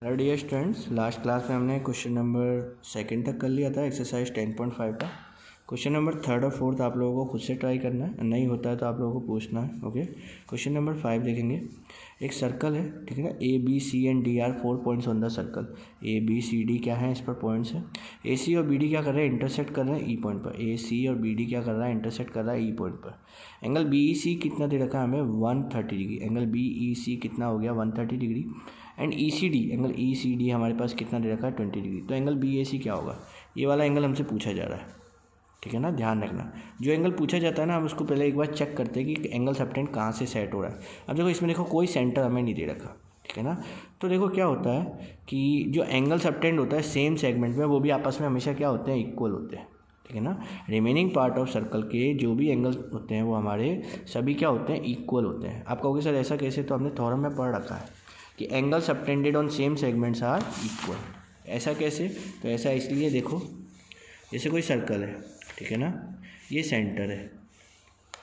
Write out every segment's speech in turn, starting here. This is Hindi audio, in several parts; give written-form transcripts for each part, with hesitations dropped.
Hello dear students, last class में हमने क्वेश्चन नंबर सेकंड तक कर लिया था एक्सरसाइज 10.5 का। क्वेश्चन नंबर थर्ड और फोर्थ आप लोगों को खुद से ट्राई करना है, नहीं होता है तो आप लोगों को पूछना है। ओके, क्वेश्चन नंबर 5 देखेंगे। एक सर्कल है, ठीक है ना। A B C and D are 4 points on the circle. A B C D क्या है, इस पर पॉइंट्स है। ए सी और बी डी क्या कर रहे हैं, इंटरसेक्ट कर रहे हैं ई पॉइंट पर। ए सी और बी डी क्या कर रहा है, इंटरसेक्ट कर रहा है ई पॉइंट पर। एंगल बी ई सी कितना दे रखा है हमें, 130 degree. Angle B E C कितना हो गया, 130 degree. And E C D, angle E C D हमारे पास कितना दे रखा है, 20 डिग्री। तो एंगल बी ए सी क्या होगा, ये वाला एंगल हमसे पूछा जा रहा है, ठीक है ना। ध्यान रखना, जो एंगल पूछा जाता है ना, हम उसको पहले एक बार चेक करते हैं कि एंगल सबटेंड कहाँ से सेट हो रहा है। अब देखो इसमें देखो कोई सेंटर हमें नहीं दे रखा, ठीक है ना। तो देखो क्या होता है कि जो एंगल सबटेंड होता है सेम सेगमेंट में, वो भी आपस में हमेशा क्या होते हैं, इक्वल होते हैं, ठीक है ना। रिमेनिंग पार्ट ऑफ सर्कल के जो भी एंगल होते हैं वो हमारे सभी क्या होते हैं, इक्वल होते हैं। आप कहोगे सर ऐसा कैसे, तो हमने थ्योरम में पढ़ रखा है कि angle subtended on same segments are equal. ऐसा कैसे, तो ऐसा इसलिए देखो, जैसे कोई सर्कल है, ठीक है ना, ये सेंटर है,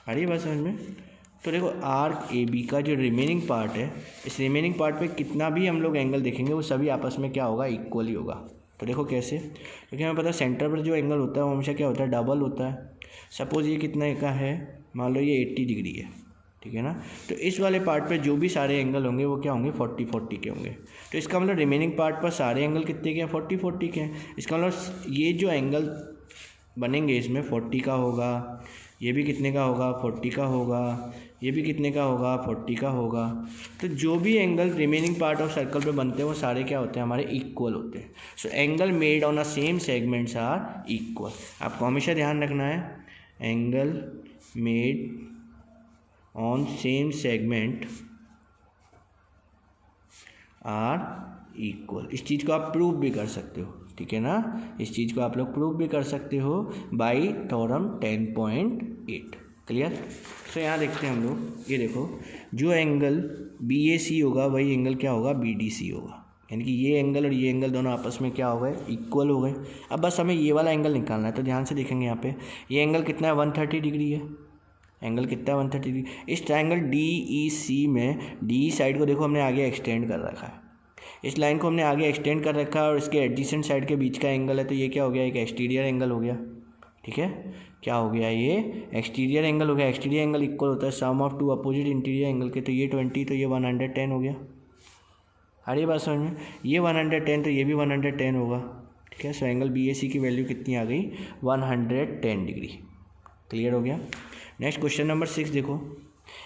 आ रही है बात समझ में। तो देखो आर्क ए बी का जो रिमेनिंग पार्ट है, इस रिमेनिंग पार्ट पे कितना भी हम लोग एंगल देखेंगे वो सभी आपस में क्या होगा, इक्वल ही होगा। तो देखो कैसे, क्योंकि हमें पता है सेंटर पर जो एंगल होता है वो हमेशा क्या होता है, डबल होता है। सपोज़ ये कितना का है, मान लो ये 80 डिग्री है, ठीक है ना। तो इस वाले पार्ट पे जो भी सारे एंगल होंगे वो क्या होंगे, 40-40 के होंगे। तो इसका मतलब रिमेनिंग पार्ट पर सारे एंगल कितने के हैं, 40-40 के हैं। इसका मतलब ये जो एंगल बनेंगे इसमें 40 का होगा, ये भी कितने का होगा, 40 का होगा, ये भी कितने का होगा, 40 का होगा। तो जो भी angle remaining part of circle पे बनते हैं वो सारे क्या होते हैं, हमारे इक्वल होते हैं। So angle made on a same segments are equal. आपको हमेशा ध्यान रखना है, angle made on same segment are equal. इस चीज़ को आप प्रूव भी कर सकते हो, ठीक है ना। इस चीज़ को आप लोग प्रूव भी कर सकते हो बाई थ्योरम 10.8। क्लियर। सो यहाँ देखते हैं हम लोग, ये देखो जो एंगल बी ए सी होगा वही एंगल क्या होगा, बी डी सी होगा। यानी कि ये एंगल और ये एंगल दोनों आपस में क्या हो गए, इक्वल हो गए। अब बस हमें ये वाला एंगल निकालना है। तो ध्यान से देखेंगे यहाँ पे, ये एंगल कितना है, 130 डिग्री है। एंगल कितना है, 130 डिग्री। इस ट्रायंगल डी ई सी में डी साइड को देखो हमने आगे एक्सटेंड कर रखा है, इस लाइन को हमने आगे एक्सटेंड कर रखा है और इसके एडजेसेंट साइड के बीच का एंगल है। तो ये क्या हो गया, एक एक्सटीरियर एंगल हो गया, ठीक है। क्या हो गया, ये एक्सटीरियर एंगल हो गया। एक्सटीरियर एंगल इक्वल होता है sum of two opposite interior angle के। तो ये 20, तो ये 110 हो गया। अरे बात समझ में, ये 110 तो ये भी 110 होगा, ठीक है। सो एंगल बी ए सी की वैल्यू कितनी आ गई, 110 डिग्री। क्लियर हो गया। नेक्स्ट क्वेश्चन नंबर 6 देखो।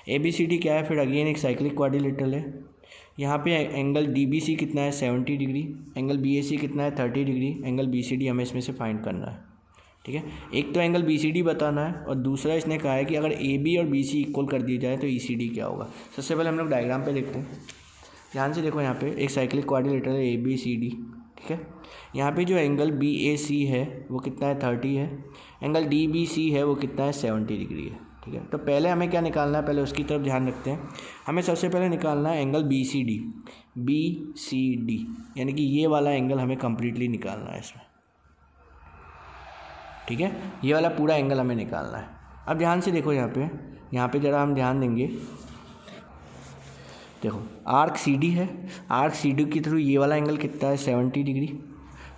ए बी सी डी क्या है, फिर अगेन एक साइक्लिक क्वाड्रिलेटरल है। यहाँ पे एंगल डी बी सी कितना है, 70 degree. Angle B A C कितना है, 30 degree. Angle B C D हमें इसमें से फाइंड करना है, ठीक है। एक तो एंगल बी सी डी बताना है और दूसरा इसने कहा है कि अगर ए बी और बी सी इक्वल कर दिए जाए तो ई सी डी क्या होगा। सबसे पहले हम लोग डायग्राम पे देखते हैं। ध्यान से देखो, यहाँ पे एक साइक्लिक क्वाड्रिलेटरल है ए बी सी डी, ठीक है। यहाँ पे जो एंगल बी ए सी है वो कितना है, 30 है। एंगल डी बी सी है वो कितना है, 70 डिग्री है, ठीक है। तो पहले हमें क्या निकालना है, पहले उसकी तरफ ध्यान रखते हैं। हमें सबसे पहले निकालना है angle B C D. B C D यानी कि ये वाला एंगल हमें कम्प्लीटली निकालना है इसमें, ठीक है। ये वाला पूरा एंगल हमें निकालना है। अब ध्यान से देखो, यहाँ पे ज़रा हम ध्यान देंगे। देखो आर्क सी डी है, आर्क सी डी के थ्रू ये वाला एंगल कितना है, 70 डिग्री।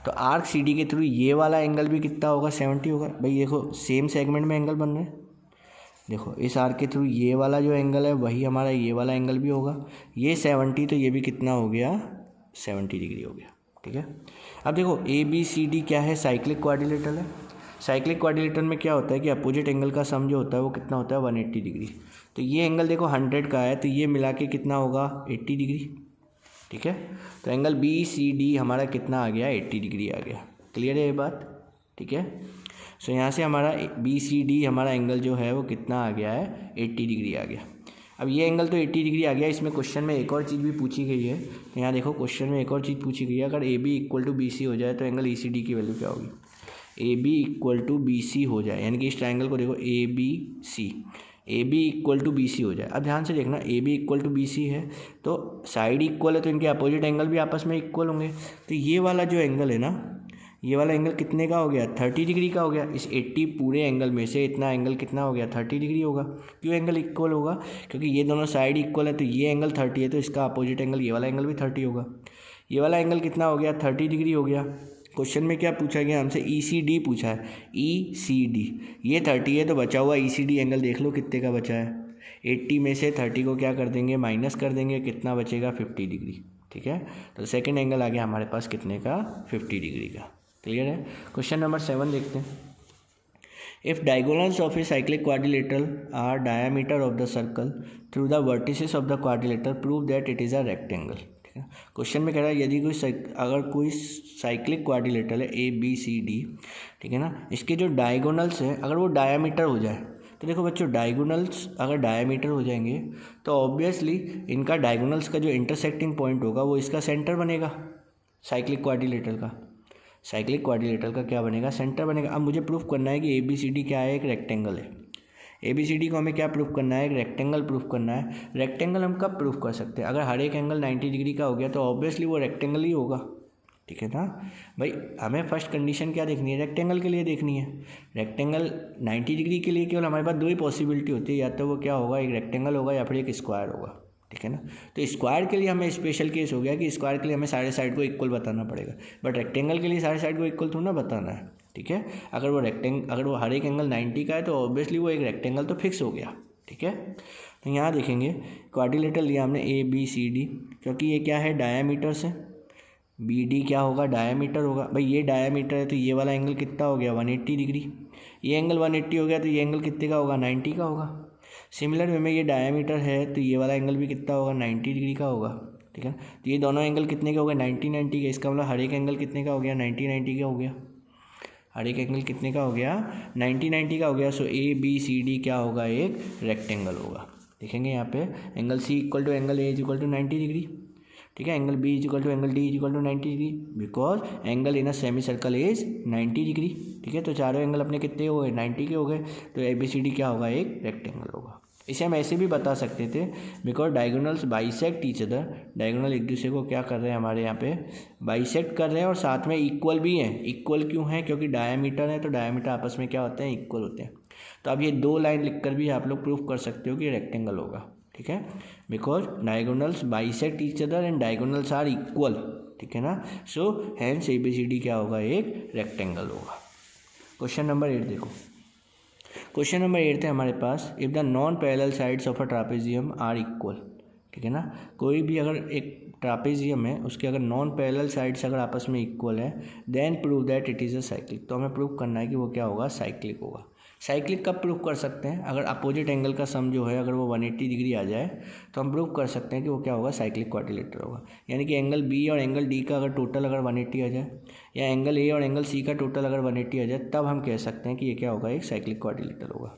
तो आर्क सी डी के थ्रू ये वाला एंगल भी कितना होगा, 70 होगा। भाई देखो सेम सेगमेंट में एंगल बन रहे हैं। देखो इस आर्क के थ्रू ये वाला जो एंगल है वही हमारा ये वाला एंगल भी होगा। ये 70 तो ये भी कितना हो गया, 70 डिग्री हो गया, ठीक है। अब देखो ए बी सी डी क्या है, साइक्लिक क्वाड्रिलेटरल है। साइक्लिक क्वाड्रिलेटरल में क्या होता है कि अपोजिट एंगल का सम जो होता है वो कितना होता है, 180 डिग्री। तो ये एंगल देखो 100 का है, तो ये मिला के कितना होगा, 80 डिग्री, ठीक है। तो एंगल बी सी डी हमारा कितना आ गया, 80 डिग्री आ गया। क्लियर है ये बात, ठीक है। सो यहाँ से हमारा बी सी डी हमारा एंगल जो है वो कितना आ गया है, 80 डिग्री आ गया। अब ये एंगल तो 80 डिग्री आ गया। इसमें क्वेश्चन में एक और चीज़ भी पूछी गई है। तो यहाँ देखो क्वेश्चन में एक और चीज़ पूछी गई है, अगर A B equal to B C हो जाए तो एंगल ई सी डी की वैल्यू क्या होगी। A B equal to B C हो जाए, यानी कि इस ट्रायंगल को देखो A B C, A B equal to B C हो जाए। अब ध्यान से देखना, A B equal to B C है तो साइड इक्वल है, तो इनके अपोजिट एंगल भी आपस में इक्वल होंगे। तो ये वाला जो एंगल है ना, ये वाला एंगल कितने का हो गया, 30 डिग्री का हो गया। इस 80 पूरे एंगल में से इतना एंगल कितना हो गया, 30 डिग्री होगा। क्यों एंगल इक्वल होगा, क्योंकि ये दोनों साइड इक्वल है। तो ये एंगल 30 है तो इसका अपोजिट एंगल ये वाला एंगल भी 30 होगा। ये वाला एंगल कितना हो गया 30 डिग्री हो गया। क्वेश्चन में क्या पूछा गया हमसे ECD पूछा है, ECD ये 30 है तो बचा हुआ ECD एंगल देख लो कितने का बचा है। 80 में से 30 को क्या कर देंगे माइनस कर देंगे, कितना बचेगा 50 डिग्री। ठीक है, तो सेकंड एंगल आ गया हमारे पास कितने का 50 डिग्री का। क्लियर है। क्वेश्चन नंबर 7 देखते हैं। If diagonals of a cyclic quadrilateral are diameter of the circle through the vertices of the quadrilateral, prove that it is a rectangle। ठीक है, क्वेश्चन में कह रहा है यदि अगर कोई साइक्लिक क्वाड्रिलेटरल है ABCD, ठीक है ना, इसके जो डायगोनल्स हैं अगर वो डायामीटर हो जाए, तो देखो बच्चों डायगोनल्स अगर डायामीटर हो जाएंगे तो ऑब्वियसली इनका डायगोनल्स का जो इंटरसेक्टिंग पॉइंट होगा वो इसका सेंटर बनेगा, साइक्लिक क्वाड्रिलेटरल का। साइक्लिक क्वाड्रिलेटरल का क्या बनेगा, सेंटर बनेगा। अब मुझे प्रूफ करना है कि ABCD क्या है, एक रेक्टेंगल है। ABCD को हमें क्या प्रूफ करना है, एक रेक्टेंगल प्रूफ करना है। रेक्टेंगल हम कब प्रूफ कर सकते हैं, अगर हर एक एंगल 90 डिग्री का हो गया तो ऑब्वियसली वो रेक्टेंगल ही होगा। ठीक है ना भाई, हमें फर्स्ट कंडीशन क्या देखनी है, रेक्टेंगल के लिए देखनी है। रेक्टेंगल 90 डिग्री के लिए केवल हमारे पास दो ही पॉसिबिलिटी होती है, या तो वो क्या होगा एक रेक्टेंगल होगा या फिर एक स्क्वायर होगा। ठीक है ना, तो स्क्वायर के लिए हमें स्पेशल केस हो गया कि स्क्वायर के लिए हमें सारे साइड को इक्वल बताना पड़ेगा, बट रेक्टेंगल के लिए सारे साइड को इक्वल थोड़ा ना बताना है। ठीक है, अगर वो हर एक एंगल 90 का है तो ऑब्वियसली वो एक रेक्टेंगल तो फिक्स हो गया। ठीक है, तो यहाँ देखेंगे क्वाड्रिलेटरल लिया हमने ABCD, क्योंकि ये क्या है डायामीटर से, BD क्या होगा डायामीटर होगा। भाई ये डायामीटर है तो ये वाला एंगल कितना हो गया 180 डिग्री, ये एंगल 180 हो गया तो ये एंगल कितने का होगा 90 का होगा। सिमिलर वे में ये डायामीटर है तो ये वाला एंगल भी कितना होगा 90 डिग्री का होगा। ठीक है, तो ये दोनों एंगल कितने के हो गए 90 के, इसका मतलब हर एक एंगल कितने का हो गया 90 का हो गया। हर एक एंगल कितने का हो गया 90 का हो गया। सो ABCD क्या होगा एक रेक्टेंगल होगा। देखेंगे यहाँ पे angle C equal to angle A is equal to 90 degree. ठीक है, angle B is equal to angle D is equal to 90 degree because angle in a semicircle is 90 degree. ठीक है, तो चारों एंगल अपने कितने हो गए 90 के हो गए, तो ABCD क्या होगा एक रेक्टेंगल होगा। इसे हम ऐसे भी बता सकते थे because diagonals bisect each other, diagonal एक दूसरे को क्या कर रहे हैं हमारे यहाँ पे बाइसेक्ट कर रहे हैं और साथ में इक्वल भी हैं। इक्वल क्यों है, क्योंकि डायामीटर है तो डायामीटर आपस में क्या होते हैं इक्वल होते हैं। तो अब ये दो लाइन लिखकर भी आप लोग प्रूफ कर सकते हो कि रेक्टेंगल होगा। ठीक है, because diagonals bisect each other and diagonals are equal. ठीक है ना, सो हैंस ABCD क्या होगा एक रेक्टेंगल होगा। क्वेश्चन नंबर 8 देखो। क्वेश्चन नंबर 8 है हमारे पास, if the non parallel sides of a trapezium are equal. ठीक है ना, कोई भी अगर एक ट्रापेजियम है उसके अगर नॉन पैरेलल साइड्स अगर आपस में इक्वल है then prove that it is a cyclic. तो हमें प्रूव करना है कि वो क्या होगा साइक्लिक होगा। साइक्लिक कब प्रूव कर सकते हैं, अगर अपोजिट एंगल का सम जो है अगर वो 180 डिग्री आ जाए तो हम प्रूव कर सकते हैं कि वो क्या होगा साइक्लिक क्वाड्रिलेटरल होगा। यानी कि एंगल B और एंगल D का अगर टोटल अगर 180 आ जाए या एंगल A और एंगल C का टोटल अगर 180 आ जाए तब हम कह सकते हैं कि ये क्या होगा एक साइक्लिक क्वाड्रिलेटरल होगा।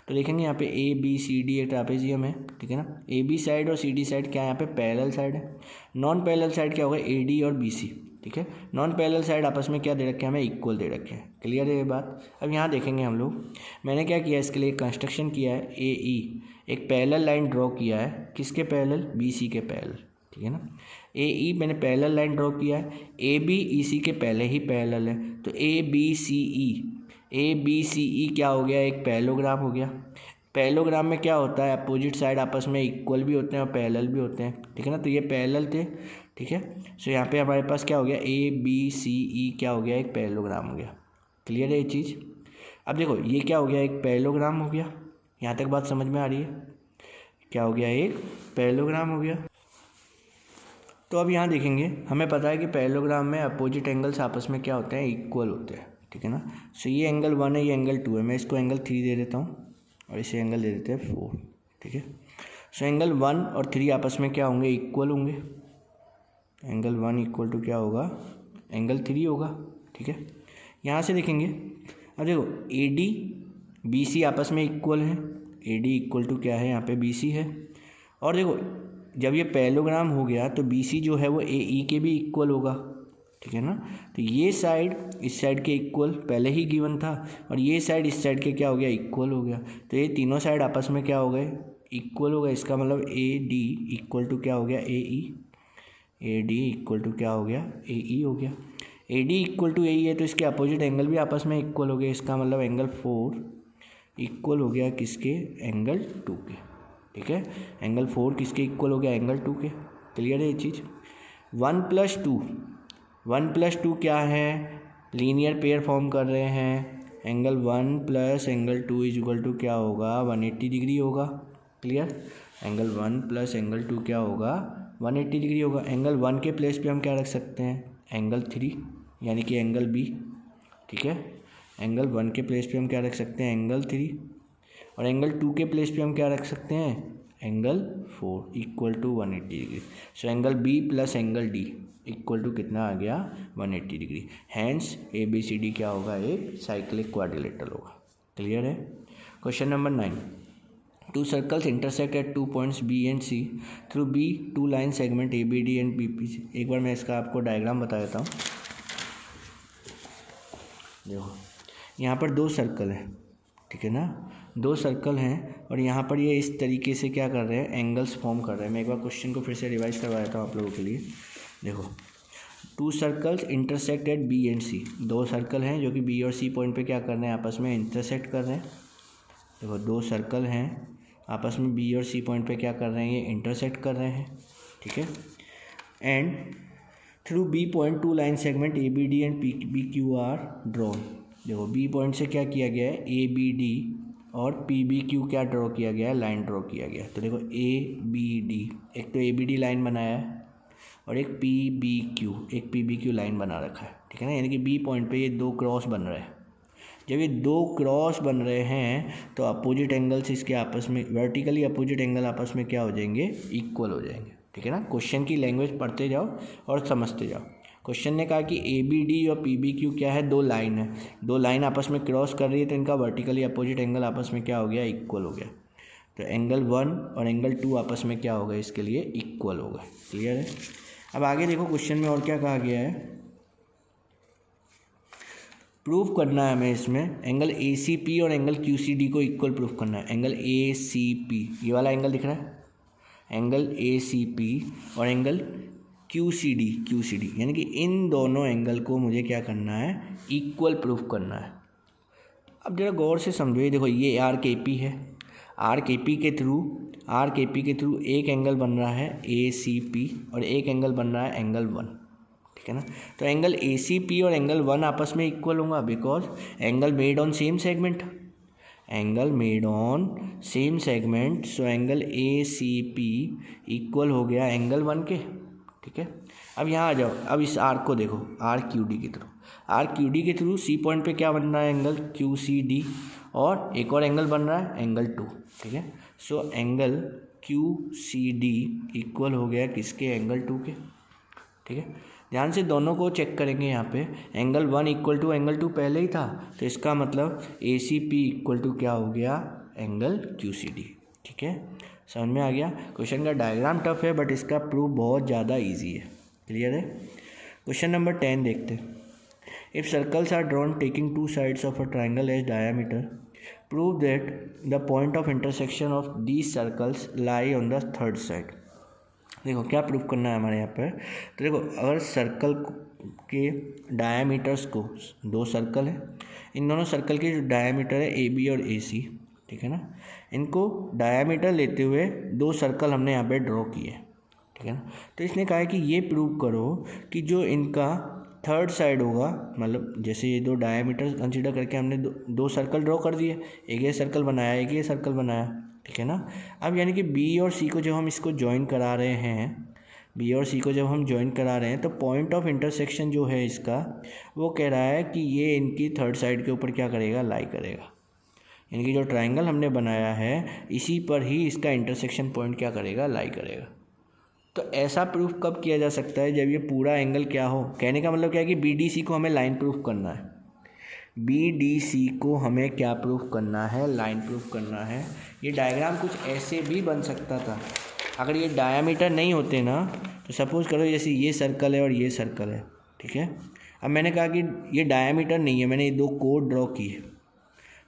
तो देखेंगे यहाँ पे ABCD एक ट्रापेजियम है। ठीक है ना, AB साइड और CD साइड क्या है यहाँ पे पैरेलल साइड है। नॉन पैरेलल साइड क्या होगा AD और BC। ठीक है, नॉन पैरेलल साइड आपस में क्या दे रखे हैं हमें इक्वल दे रखे हैं। क्लियर है ये बात। अब यहाँ देखेंगे हम लोग, मैंने क्या किया इसके लिए कंस्ट्रक्शन किया है AE एक पैरेलल लाइन ड्रॉ किया है, किसके पैरेलल BC के पैरेलल। ठीक है ना, AE मैंने पैरेलल लाइन ड्रॉ किया है, AB EC के पहले ही पैरेलल है तो ABCE क्या हो गया एक पैरेललोग्राम हो गया। पैरेललोग्राम में क्या होता है अपोजिट साइड आपस में इक्वल भी होते हैं और पैरेलल भी होते हैं। ठीक है ना, तो ये पैरेलल थे। ठीक है, सो यहाँ पे हमारे पास क्या हो गया ABCE क्या हो गया एक पैरेललोग्राम हो गया। क्लियर है ये चीज़। अब देखो ये क्या हो गया एक पैरेललोग्राम हो गया, यहाँ तक बात समझ में आ रही है, क्या हो गया एक पैरेललोग्राम हो गया। तो अब यहाँ देखेंगे हमें पता है कि पैरेललोग्राम में अपोजिट एंगल्स आपस में क्या होते हैं इक्वल होते हैं। ठीक है ना, सो ये एंगल 1 है ये एंगल 2 है, मैं इसको एंगल 3 दे देता हूँ और इसे एंगल दे देते हैं 4। ठीक है, सो एंगल 1 और 3 आपस में क्या होंगे इक्वल होंगे। एंगल 1 इक्वल टू क्या होगा एंगल 3 होगा। ठीक है, यहाँ से देखेंगे अब देखो AD BC आपस में इक्वल है, AD इक्वल टू क्या है यहाँ पे BC है। और देखो जब ये पैरेललोग्राम हो गया तो BC जो है वो AE के भी इक्वल होगा। ठीक है ना, तो ये साइड इस साइड के इक्वल पहले ही गिवन था और ये साइड इस साइड के क्या हो गया इक्वल हो गया। तो ये तीनों साइड आपस में क्या हो गए इक्वल हो गए। इसका मतलब AD इक्वल टू क्या हो गया AE, AD इक्वल टू क्या हो गया AE हो गया। AD इक्वल टू AE है तो इसके अपोजिट एंगल भी आपस में इक्वल हो गए। इसका मतलब एंगल 4 इक्वल हो गया किसके एंगल 2 के। ठीक है, एंगल 4 किसके इक्वल हो गया एंगल 2 के। क्लियर है ये चीज़। 1+2 क्या है, लीनियर पेयर फॉर्म कर रहे हैं। Angle 1 plus angle 2 is equal to क्या होगा, 180 डिग्री होगा। क्लियर, एंगल 1 प्लस एंगल 2 क्या होगा, 180 डिग्री होगा। एंगल 1 के प्लेस पे हम क्या रख सकते हैं, एंगल 3 यानी कि एंगल बी। ठीक है, एंगल 1 के प्लेस पे हम क्या रख सकते हैं, एंगल 3, और एंगल 2 के प्लेस पे हम क्या रख सकते हैं, angle 4 equal to 180 degree. So angle B plus angle D equal to कितना आ गया, 180 डिग्री। हैंस ABCD क्या होगा, एक साइक्लिक क्वाड्रिलेटरल होगा। क्लियर है। Question number 9, to circles intersect at 2 points B and C through B 2 line segment ABD and BPC। एक बार मैं इसका आपको डायग्राम बता देता हूँ। देखो यहाँ पर 2 सर्कल हैं, ठीक है ना, 2 सर्कल हैं, और यहाँ पर ये इस तरीके से क्या कर रहे हैं, एंगल्स फॉर्म कर रहे हैं। मैं एक बार क्वेश्चन को फिर से रिवाइज करवा देता हूँ आप लोगों के लिए। देखो, 2 circles intersect at B and C, 2 circle हैं जो कि B और C पॉइंट पे क्या कर रहे हैं, आपस में इंटरसेक्ट कर रहे हैं। देखो 2 सर्कल हैं आपस में B और C पॉइंट पे क्या कर रहे हैं, ये इंटरसेक्ट कर रहे हैं। ठीक है, and through B point 2 line segment ABD and PBQ are drawn. देखो B पॉइंट से क्या किया गया है, ABD और PBQ क्या ड्रॉ किया गया है, लाइन ड्रॉ किया गया है। तो देखो ABD, एक तो ABD लाइन बनाया है और एक PBQ लाइन बना रखा है। ठीक है ना, यानी कि B पॉइंट पे ये 2 क्रॉस बन रहे हैं। जब ये 2 क्रॉस बन रहे हैं तो अपोजिट एंगल्स इसके आपस में, वर्टिकली अपोजिट एंगल आपस में क्या हो जाएंगे, इक्वल हो जाएंगे। ठीक है ना, क्वेश्चन की लैंग्वेज पढ़ते जाओ और समझते जाओ। क्वेश्चन ने कहा कि ABD और PBQ क्या है, 2 लाइन है, 2 लाइन आपस में क्रॉस कर रही है, तो इनका वर्टिकली अपोजिट एंगल आपस में क्या हो गया, इक्वल हो गया। तो एंगल 1 और एंगल 2 आपस में क्या होगा, इसके लिए इक्वल होगा। क्लियर है। अब आगे देखो क्वेश्चन में और क्या कहा गया है, प्रूफ करना है हमें इसमें एंगल ACP और एंगल QCD को इक्वल प्रूफ करना है। एंगल ACP, ये वाला एंगल दिख रहा है, एंगल ACP और एंगल QCD यानी कि इन दोनों एंगल को मुझे क्या करना है, इक्वल प्रूफ करना है। अब जरा गौर से समझो, ये देखो ये RKP है, RKP के थ्रू एक एंगल बन रहा है ACP और एक एंगल बन रहा है एंगल 1। ठीक है ना, तो एंगल ACP और एंगल 1 आपस में इक्वल होगा, because angle made on same segment, so angle ACP equal हो गया एंगल 1 के। ठीक है, अब यहाँ आ जाओ, अब इस आर्क को देखो, RQD के थ्रू C पॉइंट पे क्या बन रहा है, एंगल QCD, और एक और एंगल बन रहा है एंगल 2। ठीक है, सो एंगल QCD इक्वल हो गया किसके, एंगल 2 के। ठीक है, ध्यान से दोनों को चेक करेंगे। यहाँ पे एंगल 1 इक्वल टू एंगल 2 पहले ही था, तो इसका मतलब ACP इक्वल टू क्या हो गया, एंगल QCD। ठीक है, समझ में आ गया। क्वेश्चन का डायग्राम टफ है बट इसका प्रूफ बहुत ज़्यादा इजी है। क्लियर है। क्वेश्चन नंबर 10 देखते हैं। If circles are drawn taking 2 sides of a triangle as diameter, prove that the point of intersection of these circles lie on the third side. देखो क्या प्रूफ करना है हमारे यहाँ पर, तो देखो अगर सर्कल के डायामीटर्स को, 2 सर्कल है, इन दोनों सर्कल के जो डायामीटर है AB और AC, ठीक है ना, इनको डायामीटर लेते हुए 2 सर्कल हमने यहाँ पे ड्रॉ किए। ठीक है ना, तो इसने कहा है कि ये प्रूव करो कि जो इनका थर्ड साइड होगा, मतलब जैसे ये 2 डायामीटर कंसीडर करके हमने 2 सर्कल ड्रॉ कर दिए, एक ये सर्कल बनाया, एक ये सर्कल बनाया। ठीक है ना, अब यानी कि B और C को जब हम इसको ज्वाइन करा रहे हैं, तो पॉइंट ऑफ इंटरसेक्शन जो है इसका, वो कह रहा है कि ये इनकी थर्ड साइड के ऊपर क्या करेगा, लाई करेगा। यानी कि जो ट्राइंगल हमने बनाया है इसी पर ही इसका इंटरसेक्शन पॉइंट क्या करेगा, लाई करेगा। तो ऐसा प्रूफ कब किया जा सकता है, जब ये पूरा एंगल क्या हो। कहने का मतलब क्या है कि BDC को हमें लाइन प्रूफ करना है, BDC को हमें क्या प्रूफ करना है, लाइन प्रूफ करना है। ये डायग्राम कुछ ऐसे भी बन सकता था, अगर ये डायामीटर नहीं होते ना, तो सपोज़ करो जैसे ये सर्कल है और ये सर्कल है। ठीक है, अब मैंने कहा कि ये डायामीटर नहीं है, मैंने ये 2 कोड ड्रॉ किए।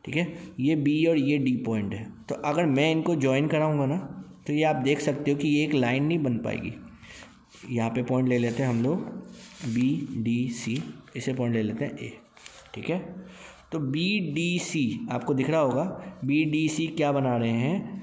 ठीक है, ये B और ये D पॉइंट है, तो अगर मैं इनको ज्वाइन कराऊंगा ना, तो ये आप देख सकते हो कि ये एक लाइन नहीं बन पाएगी। यहाँ पे पॉइंट ले लेते हैं हम लोग BDC, इसे पॉइंट ले लेते हैं A। ठीक है, तो BDC आपको दिख रहा होगा, BDC क्या बना रहे हैं,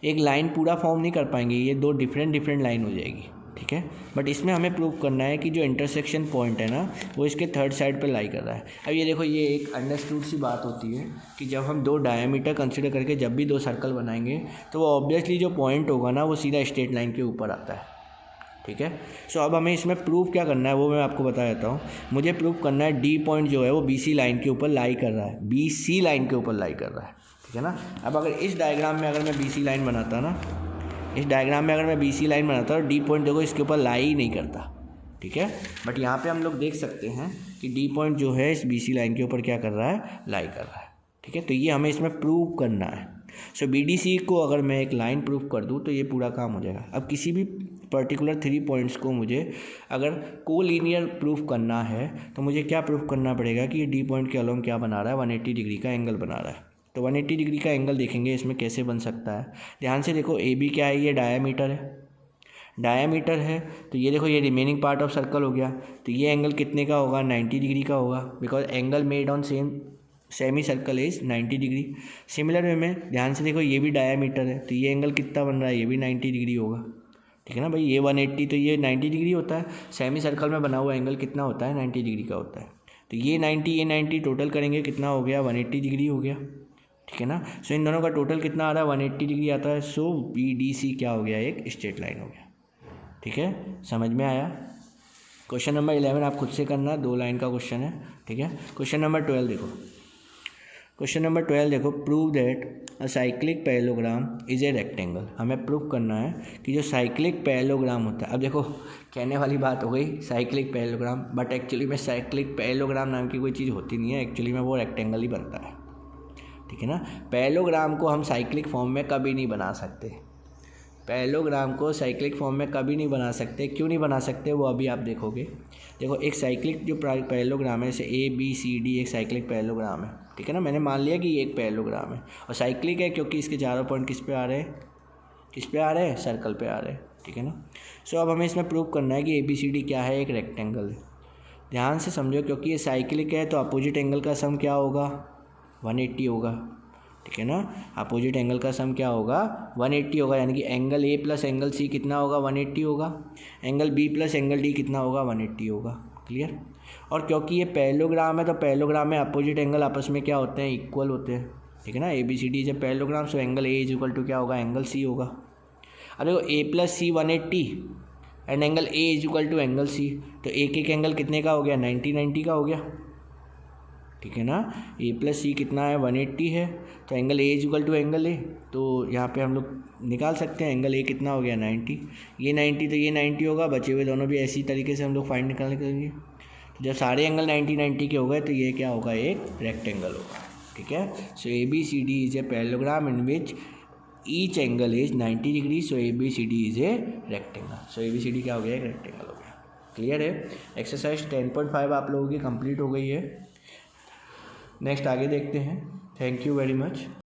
एक लाइन पूरा फॉर्म नहीं कर पाएंगे, ये 2 डिफरेंट लाइन हो जाएगी। ठीक है। है। बट इसमें हमें प्रूव करना है कि जो इंटरसेक्शन पॉइंट है ना वो इसके थर्ड साइड पे लाई कर रहा है। अब ये देखो, ये एक अंडरस्टूड सी बात होती है कि जब हम दो डायमीटर कंसिडर करके जब भी दो सर्कल बनाएंगे तो वो ऑब्वियसली जो पॉइंट होगा ना वो सीधा स्ट्रेट लाइन के ऊपर आता है। ठीक है। सो अब हमें इसमें प्रूव क्या करना है वो मैं आपको बता देता हूँ। मुझे प्रूव करना है डी पॉइंट जो है वो BC लाइन के ऊपर लाई कर रहा है, BC लाइन के ऊपर लाई कर रहा है। ठीक है ना। अब अगर इस डायग्राम में अगर मैं BC लाइन बनाता ना, इस डायग्राम में अगर मैं BC लाइन बनाता और डी पॉइंट देखो इसके ऊपर लाई ही नहीं करता। ठीक है। बट यहाँ पे हम लोग देख सकते हैं कि डी पॉइंट जो है इस BC लाइन के ऊपर क्या कर रहा है, लाई कर रहा है। ठीक है। तो ये हमें इसमें प्रूव करना है। सो BDC को अगर मैं एक लाइन प्रूव कर दूँ तो ये पूरा काम हो जाएगा। अब किसी भी पर्टिकुलर 3 पॉइंट्स को मुझे अगर कोलिनियर प्रूफ करना है तो मुझे क्या प्रूफ करना पड़ेगा कि ये डी पॉइंट के अलोंग क्या बना रहा है, 180 डिग्री का एंगल बना रहा है। तो 180 डिग्री का एंगल देखेंगे इसमें कैसे बन सकता है। ध्यान से देखो, AB क्या है, ये डायामीटर है, डायामीटर है। तो ये देखो, ये रिमेनिंग पार्ट ऑफ सर्कल हो गया। तो ये एंगल कितने का होगा, 90 डिग्री का होगा, because angle made on semi circle is 90 degree. Similar way में ध्यान से देखो, ये भी डायामीटर है, तो ये एंगल कितना बन रहा है, ये भी 90 डिग्री होगा। ठीक है ना भाई, ये 180 तो ये 90 डिग्री होता है। सेमी सर्कल में बना हुआ एंगल कितना होता है, 90 डिग्री का होता है। तो ये 90 टोटल करेंगे कितना हो गया, 180 डिग्री हो गया। ठीक है ना। सो इन दोनों का टोटल कितना आ रहा है, 180 डिग्री आता है। सो BDC क्या हो गया, एक स्ट्रेट लाइन हो गया। ठीक है, समझ में आया। क्वेश्चन नंबर 11 आप खुद से करना, 2 लाइन का क्वेश्चन है। ठीक है। क्वेश्चन नंबर 12 देखो, क्वेश्चन नंबर 12 देखो, prove that a cyclic parallelogram is a rectangle. हमें प्रूव करना है कि जो साइक्लिक पैरेललोग्राम होता है, अब देखो कहने वाली बात हो गई साइक्लिक पैरेललोग्राम, बट एक्चुअली में साइक्लिक पैरेललोग्राम नाम की कोई चीज़ होती नहीं है। एक्चुअली में वो रेक्टेंगल ही बनता है। ठीक है ना। पैरेललोग्राम को हम साइक्लिक फॉर्म में कभी नहीं बना सकते, पैरेललोग्राम को साइक्लिक फॉर्म में कभी नहीं बना सकते। क्यों नहीं बना सकते वो अभी आप देखोगे। देखो, एक साइक्लिक जो पैरेललोग्राम है, जैसे ABCD एक साइक्लिक पैरेललोग्राम है। ठीक है ना। मैंने मान लिया कि ये एक पैरेललोग्राम है और साइक्लिक है क्योंकि इसके चारों पॉइंट किस पे आ रहे हैं, किस पे आ रहे हैं, सर्कल पे आ रहे हैं। ठीक है ना। सो अब हमें इसमें प्रूव करना है कि ABCD क्या है, एक रेक्टेंगल है। ध्यान से समझो, क्योंकि ये साइक्लिक है तो अपोजिट एंगल का सम क्या होगा, 180 होगा। ठीक है ना। अपोजिट एंगल का सम क्या होगा, 180 होगा। यानी कि angle A plus angle C कितना होगा, 180 होगा। Angle B plus angle D कितना होगा, 180 होगा। क्लियर। और क्योंकि ये पैरेललोग्राम है तो पैरेललोग्राम में अपोजिट एंगल आपस में क्या होते हैं, इक्वल होते हैं। ठीक है ना। ABCD is a parallelogram, so angle A is equal to क्या होगा, एंगल C होगा। अब देखो, A plus C 180 and angle A is equal to angle C, तो एक एक एंगल कितने का हो गया, 90 का हो गया। ठीक है ना। A प्लस C कितना है, 180 है। तो angle A is equal to angle A, तो यहाँ पे हम लोग निकाल सकते हैं एंगल A कितना हो गया, 90। ये 90 तो ये 90 होगा, बचे हुए दोनों भी ऐसी तरीके से हम लोग फाइंड निकाल करेंगे। तो जब सारे एंगल 90 के हो गए तो ये क्या होगा, एक रेक्टेंगल होगा। ठीक है। सो ABCD is a parallelogram in which each angle is 90 degree, so ABCD is a rectangle. So ABCD क्या हो गया, एक रेक्टेंगल हो गया। क्लियर है। एक्सरसाइज 10.5 आप लोगों की कंप्लीट हो गई है। नेक्स्ट आगे देखते हैं। Thank you very much.